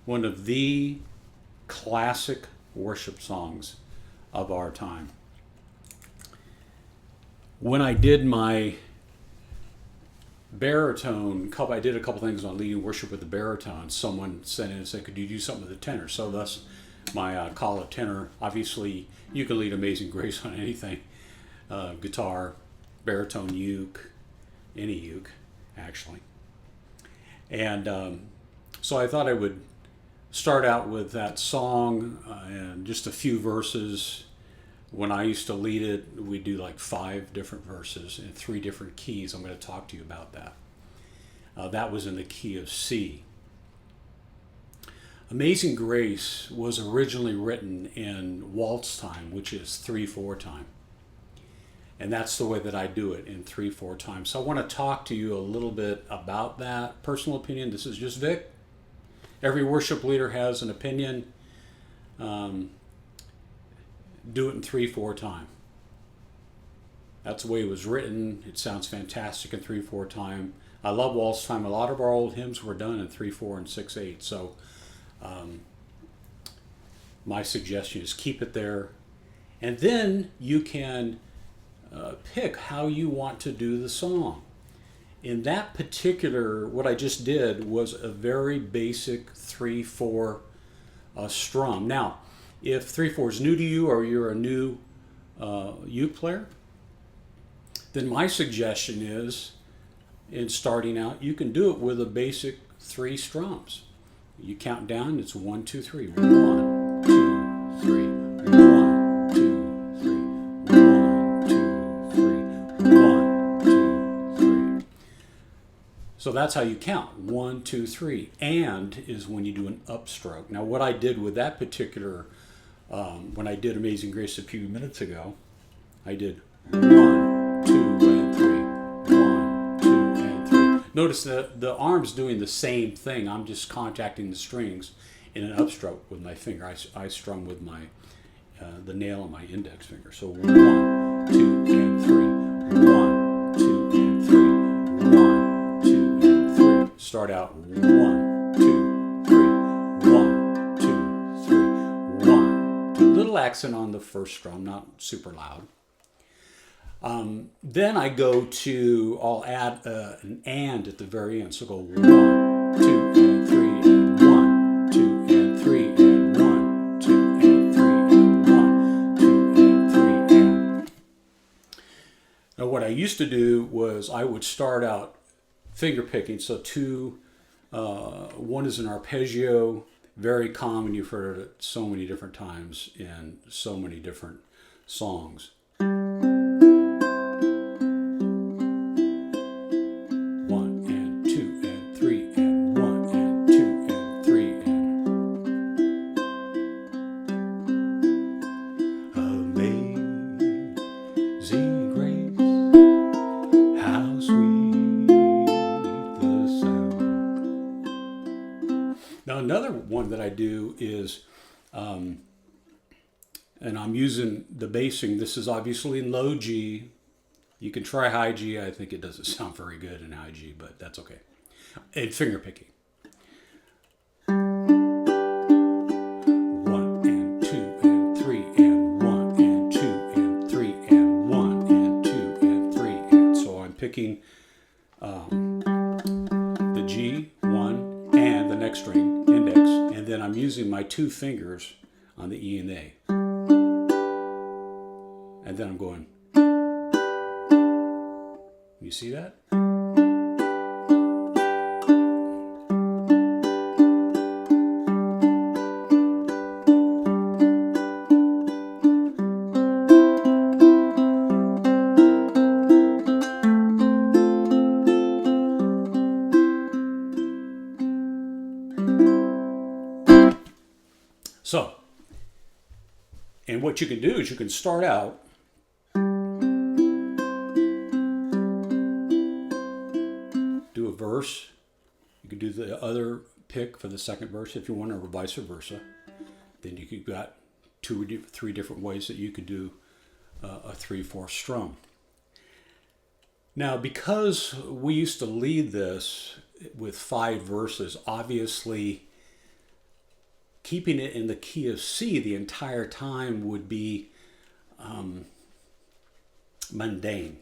one of the classic worship songs of our time. When I did my baritone, I did a couple things on leading worship with the baritone. Someone sent in and said, could you do something with the tenor? So thus my call of tenor. Obviously, you can lead Amazing Grace on anything. Guitar, baritone, uke, any uke, actually. And so I thought I would start out with that song and just a few verses. When I used to lead it, we'd do like 5 different verses in 3 different keys. I'm going to talk to you about that. That was in the key of C. Amazing Grace was originally written in waltz time, which is 3/4 time. And that's the way that I do it, in 3/4 time. So I want to talk to you a little bit about that. Personal opinion, this is just Vic. Every worship leader has an opinion. Do it in 3/4 time. That's the way it was written. It sounds fantastic in 3/4 time. I love waltz time. A lot of our old hymns were done in 3/4 and 6/8. So my suggestion is keep it there. And then you can pick how you want to do the song. In that particular, what I just did was a very basic 3/4 strum. Now, if 3/4 is new to you or you're a new uke player, then my suggestion is, in starting out, you can do it with a basic 3 strums. You count down, it's 1, 2, 3. 1, 2, 3. 1, 2, 3. 1, 2, 3. 1, 2, 3. So that's how you count. 1, 2, 3. And is when you do an upstroke. Now, what I did with that particular, when I did Amazing Grace a few minutes ago, I did 1, 2, and 3. 1, 2, and 3. Notice that the arm's doing the same thing. I'm just contacting the strings in an upstroke with my finger. I strum with my the nail on my index finger. So 1, 2, and 3. 1, 2, and 3. 1, 2, and 3. Start out 1, 2, 3. 1, 2, 3. 1, 2. Little accent on the first strum, not super loud. Then I go to, I'll add an and at the very end. So go 1, 2, and 3, and 1, 2, and 3, and 1, 2, and 3, and 1, 2, and 3, and. Now what I used to do was I would start out finger picking. So 1 is an arpeggio, very common. You've heard it so many different times in so many different songs. 1 and 2 and 3 and 1 and 2 and 3 and. Amazing grace, how sweet the sound. Now another one that I do is, and I'm using the basing. This is obviously in low G. You can try high G. I think it doesn't sound very good in high G, but that's okay. And finger picking. 1 and 2 and 3 and 1 and 2 and 3 and 1 and 2 and 3 and. So I'm picking the G, 1, and the next string, index, and then I'm using my 2 fingers on the E and A. And then I'm going. You see that? So, and what you can do is you can start out do a verse. You can do the other pick for the second verse if you want, or vice versa. Then you could got 2 or 3 different ways that you could do a 3/4 strum. Now, because we used to lead this with 5 verses, obviously keeping it in the key of C the entire time would be mundane.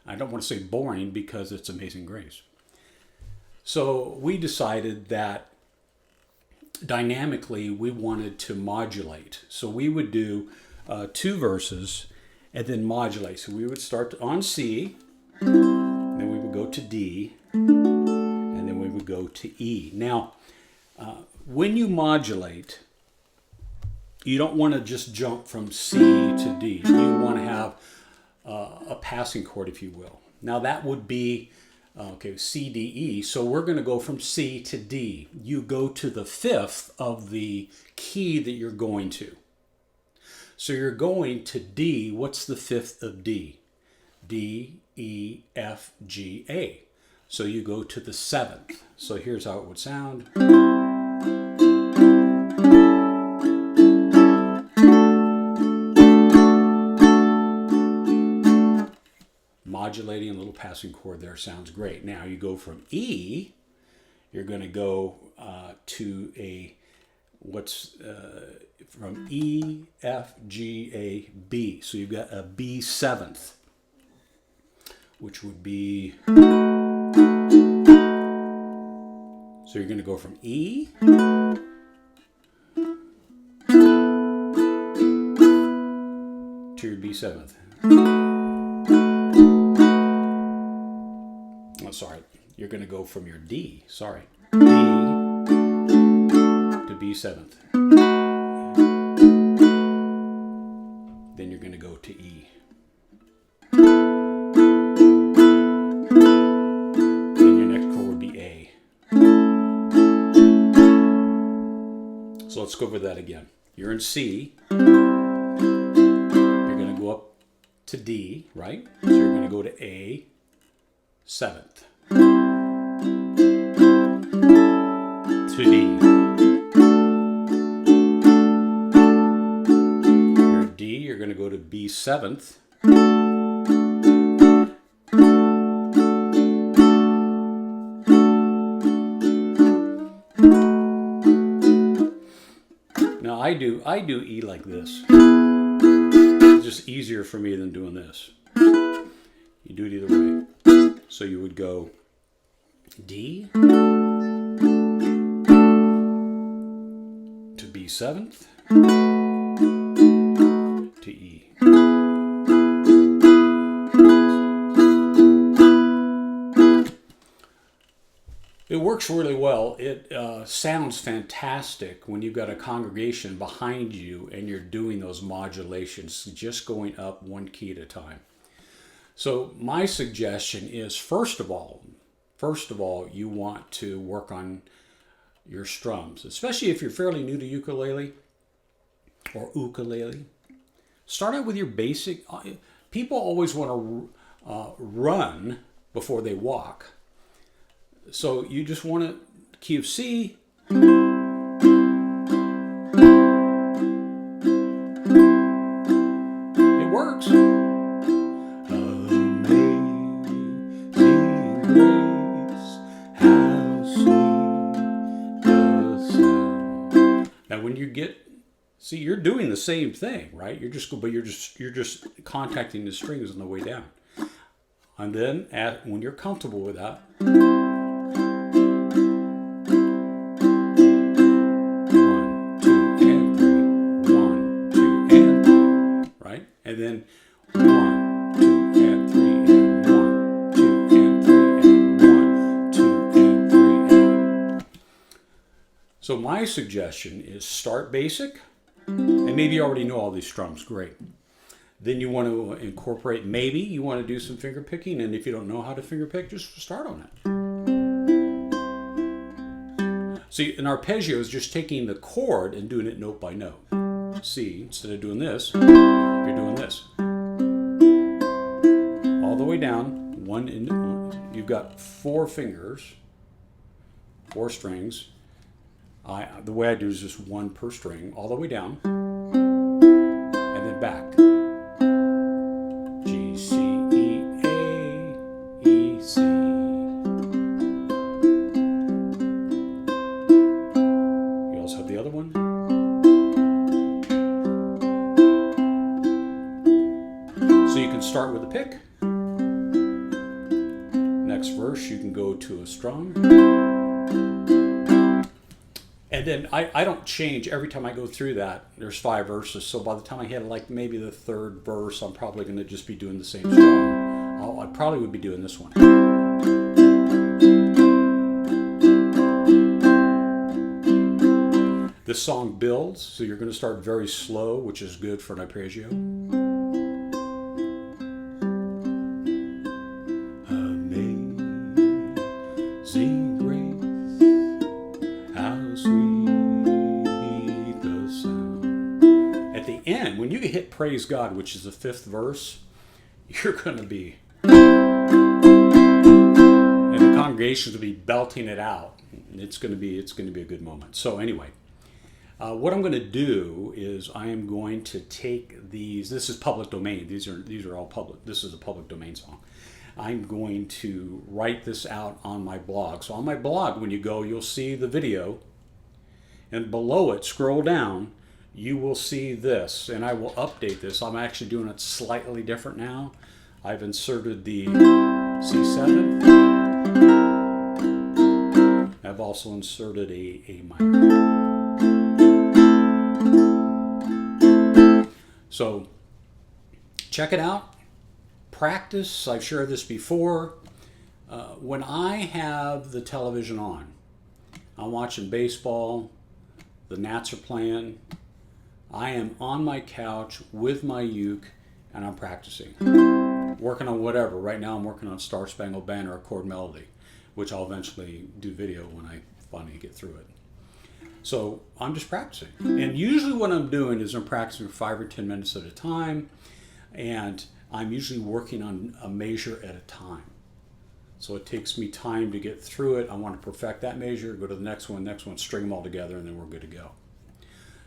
I don't want to say boring because it's Amazing Grace. So we decided that dynamically we wanted to modulate. So we would do 2 verses and then modulate. So we would start on C, then we would go to D, and then we would go to E. Now, when you modulate, you don't want to just jump from C to D. You want to have a passing chord, if you will. Now that would be, okay, C, D, E. So we're going to go from C to D. You go to the 5th of the key that you're going to. So you're going to D. What's the 5th of D? D, E, F, G, A. So you go to the 7th. So here's how it would sound. Modulating a little passing chord there sounds great. Now you go from E, you're going to go to a, from E, F, G, A, B. So you've got a B 7th, which would be, so you're going to go from E to your B 7th. Oh, sorry, you're going to go from your D, sorry, D to B 7th. Then you're going to go to E. Then your next chord would be A. So let's go over that again. You're in C. You're going to go up to D, right? So you're going to go to A 7th. To D. You're at D, you're going to go to B 7th. Now I do E like this. It's just easier for me than doing this. You do it either way. So you would go D to B 7th to E. It works really well. It sounds fantastic when you've got a congregation behind you and you're doing those modulations, just going up one key at a time. So my suggestion is, first of all, you want to work on your strums, especially if you're fairly new to ukulele or ukulele. Start out with your basic. People always want to run before they walk. So you just want to key of C. It works. Now, when you get, see, you're doing the same thing, right? You're just contacting the strings on the way down, and then when you're comfortable with that, 1, 2, and 3, 1, 2, and 3, right? And then 1, 2, and 3, and 1, 2, and 3, and 1, 2, and 3, and. So my suggestion is start basic, and maybe you already know all these strums, great. Then you want to incorporate, maybe you want to do some finger picking, and if you don't know how to finger pick, just start on it. See, an arpeggio is just taking the chord and doing it note by note. See, instead of doing this, you're doing this. All the way down, you've got 4 fingers, 4 strings. The way I do is just 1 per string, all the way down, and then back. G, C, E, A, E, C. You also have the other one. can start with a pick. Next verse, you can go to a strum. And then I don't change every time I go through that. There's 5 verses, so by the time I hit like maybe the 3rd verse, I'm probably going to just be doing the same strum. I probably would be doing this one. This song builds, so you're going to start very slow, which is good for an arpeggio. Amazing grace, how sweet the sound. At the end, when you hit Praise God, which is the 5th verse, you're going to be, and the congregation will be belting it out. It's going to be a good moment. So anyway. What I'm going to do is I am going to take these. This is public domain. These are all public. This is a public domain song. I'm going to write this out on my blog. So on my blog, when you go, you'll see the video, and below it, scroll down, you will see this, and I will update this. I'm actually doing it slightly different now. I've inserted the C7. I've also inserted a minor. So check it out, practice. I've shared this before. When I have the television on, I'm watching baseball, the Nats are playing, I am on my couch with my uke and I'm practicing. Working on whatever. Right now I'm working on Star Spangled Banner, a chord melody, which I'll eventually do video when I finally get through it. So I'm just practicing. And usually what I'm doing is I'm practicing for 5 or 10 minutes at a time. And I'm usually working on a measure at a time. So it takes me time to get through it. I want to perfect that measure, go to the next one, string them all together, and then we're good to go.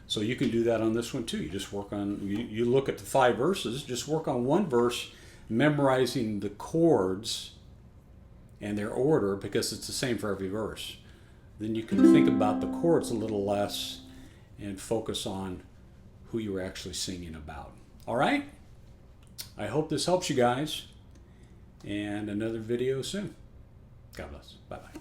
So you can do that on this one too. You just work on, you look at the 5 verses, just work on one verse, memorizing the chords and their order, because it's the same for every verse. Then you can think about the chords a little less and focus on who you were actually singing about. All right? I hope this helps you guys. And another video soon. God bless. Bye-bye.